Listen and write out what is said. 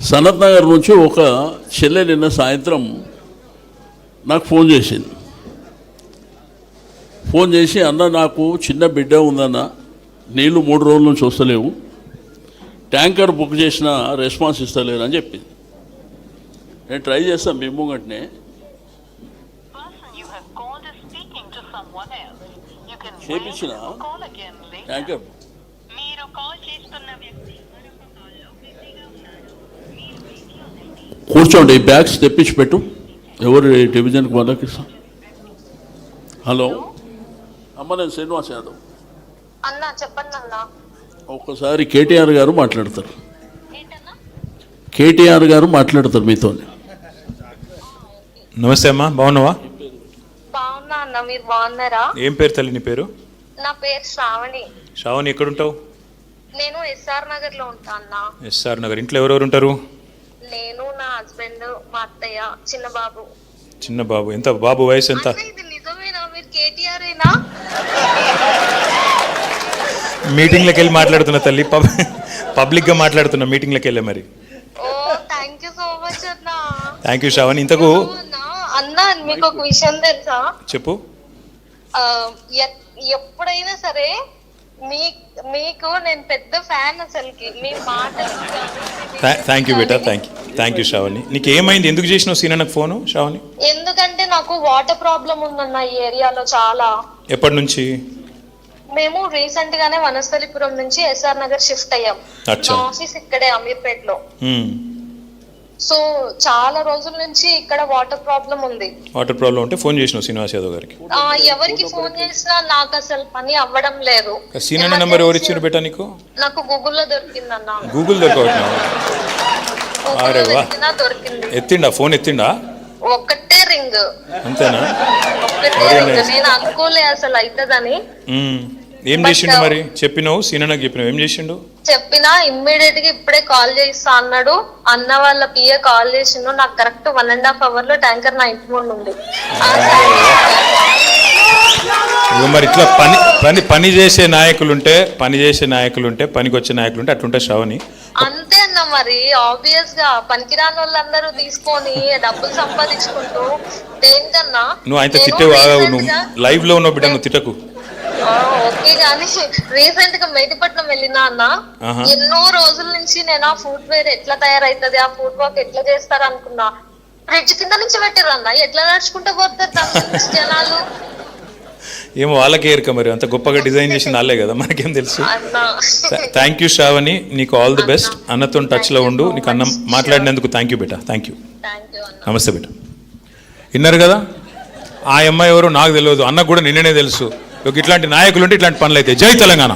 సనత్ నగర్ నుంచి ఒక చెల్లె నిన్న సాయంత్రం నాకు ఫోన్ చేసింది. ఫోన్ చేసి, అన్న నాకు చిన్న బిడ్డ ఉందన్న, నీళ్ళు 3 రోజుల నుంచి వస్తలేవు, ట్యాంకర్ బుక్ చేసిన రెస్పాన్స్ ఇస్తలేరు అని చెప్పింది. నేను ట్రై చేస్తాను మీ ముంగట్నే. చేపించిన ట్యాంకర్ కూర్చోండి, బ్యాగ్స్ తెప్పించి పెట్టు. ఎవరు డివిజన్కి వాళ్ళకి. హలో అమ్మ, నేను శ్రీనివాస్ యాదవ్. అన్నా చెప్పండి అన్నా. ఒక్కసారి కేటీఆర్ గారు మాట్లాడతారు. కేటీఆర్ గారు మాట్లాడతారు మీతో. నమస్తే అమ్మా, బాగున్నావా? బాగున్నా అన్న, మీరు బాగున్నారా? ఏం పేరు తల్లి నీ పేరు? నా పేరు శ్రావణి. శ్రావణి, ఎక్కడుంటావు? నేను ఎస్ఆర్ నగర్ లో ఉంటా అన్న. ఎస్ఆర్ నగర్. ఇంట్లో ఎవరెవరు ఉంటారు? నేను, నా హస్బెండ్, మా అత్తయ్య, చిన్న బాబు. చిన్న బాబు. ఎంత బాబు వయసు ఎంత? ఇది నిజమేనా? మీరు కేటీఆర్ ఏనా? మీటింగ్లోకి వెళ్ళి మాట్లాడుతున్నా తల్లి, పబ్లిక్గా మాట్లాడుతున్నా మీటింగ్లోకి వెళ్ళే. మరి ఓ థ్యాంక్ యూ సో మచ్ అన్న. Thank you Sravani. ఇంతకు అన్న మీకు ఒక విషయం తెలుసా? చెప్పు. ఎప్పుడైనా సరే మీకు నేను పెద్ద ఫ్యాన్ అసలుకి. మీ మాటలు. థ్యాంక్ యూ బేటా, థ్యాంక్ యూ శ్రావణి. నీకు ఏమైంది? ఎందుకు చేసినావు సీనా నాకు ఫోను శ్రావణి? ఎందుకంటే నాకు వాటర్ ప్రాబ్లం ఉందన్న ఈ ఏరియాలో చాలా. ఎప్పటి నుంచి? మేము రీసెంట్ గానే వనస్థలిపురం నుంచి ఎస్ఆర్ నగర్ షిఫ్ట్ అయ్యాం. మా ఆఫీస్ ఇక్కడే అమీర్పేటలో. సో చాలా రోజుల నుంచి ఇక్కడ వాటర్ ప్రాబ్లం ఉంది. వాటర్ ప్రాబ్లం ఉంటే ఫోన్ చేసినావు శ్రీనివాస్ యాదవ్ గారికి? ఎవరికి ఫోన్ చేసినా నాకు అసలు పని అవ్వడం లేదు. సీనా నెంబర్ ఎవరు ఇచ్చారు బేటా నీకు? నాకు గూగుల్లో దొరికిందన్న. గూగుల్ దొరకవట్నా? దొరికింది. ఎత్తిండా ఫోన్? ఎత్తిండా? ఒక్కటే రింగ్. అంతేనా? ఒక్కటే రింగ్. నేను అనుకోలే అసలు అవుతుందని. ఏం చేసిండు మరి? చెప్పినావు సీనా నాకు చెప్పినావు, ఏం చేసిండు? చెప్పినా ఇమ్మీడియట్ గా ఇప్పుడే కాల్ చేస్తా అన్నాడు. అన్న వాళ్ళ పిఏ కాల్ చేసిండు. నాకు కరెక్ట్ 1.5 hours లో ట్యాంకర్ నా ఇంటి ముందు ఉంది. మరి ఇట్లా పని చేసే నాయకులుంటే పనికి వచ్చే నాయకులుంటే అట్లుంటే శ్రావణి. అంతే అన్న. మరి ఆబ్వియస్ గా పనికిరాని వాళ్ళందరూ తీసుకొని డబ్బులు సంపాదించుకుంటూ దేనికన్నా. నువ్వు ఆయన తిట్టేవా? నువ్వు లైవ్ లో ఉన్నావు బిడ్డ, నువ్వు తిట్టకు. ఓకే గానీ రీసెంట్ గా మేడిపట్నం వెళ్ళినా అన్న. ఎన్నో రోజుల నుంచి నేను ఆ ఫుడ్ వేర్ ఎట్లా తయారైతుంది, ఆ ఫుడ్ వర్క్ ఎట్లా చేస్తారు అనుకున్నా. బ్రిడ్జ్ కింద నుంచి పెట్టారు అన్న. ఎట్లా నడుచుకుంటూ పోతారు జనాలు? ఏమో వాళ్ళకే ఎరుక. మరి అంత గొప్పగా డిజైన్ చేసిన వాళ్ళే కదా, మనకేం తెలుసు. థ్యాంక్ యూ శ్రావణి, నీకు ఆల్ ది బెస్ట్. అన్నతో టచ్ లో ఉండు. నీకు అన్న మాట్లాడినందుకు థ్యాంక్ యూ బేటా. Thank you. నమస్తే బేటా. విన్నారు కదా, ఆ అమ్మాయి ఎవరు నాకు తెలియదు, అన్నకు కూడా నిన్ననే తెలుసు. ఇట్లాంటి నాయకులు ఉంటే ఇట్లాంటి పనులు అయితే. జై తెలంగాణ.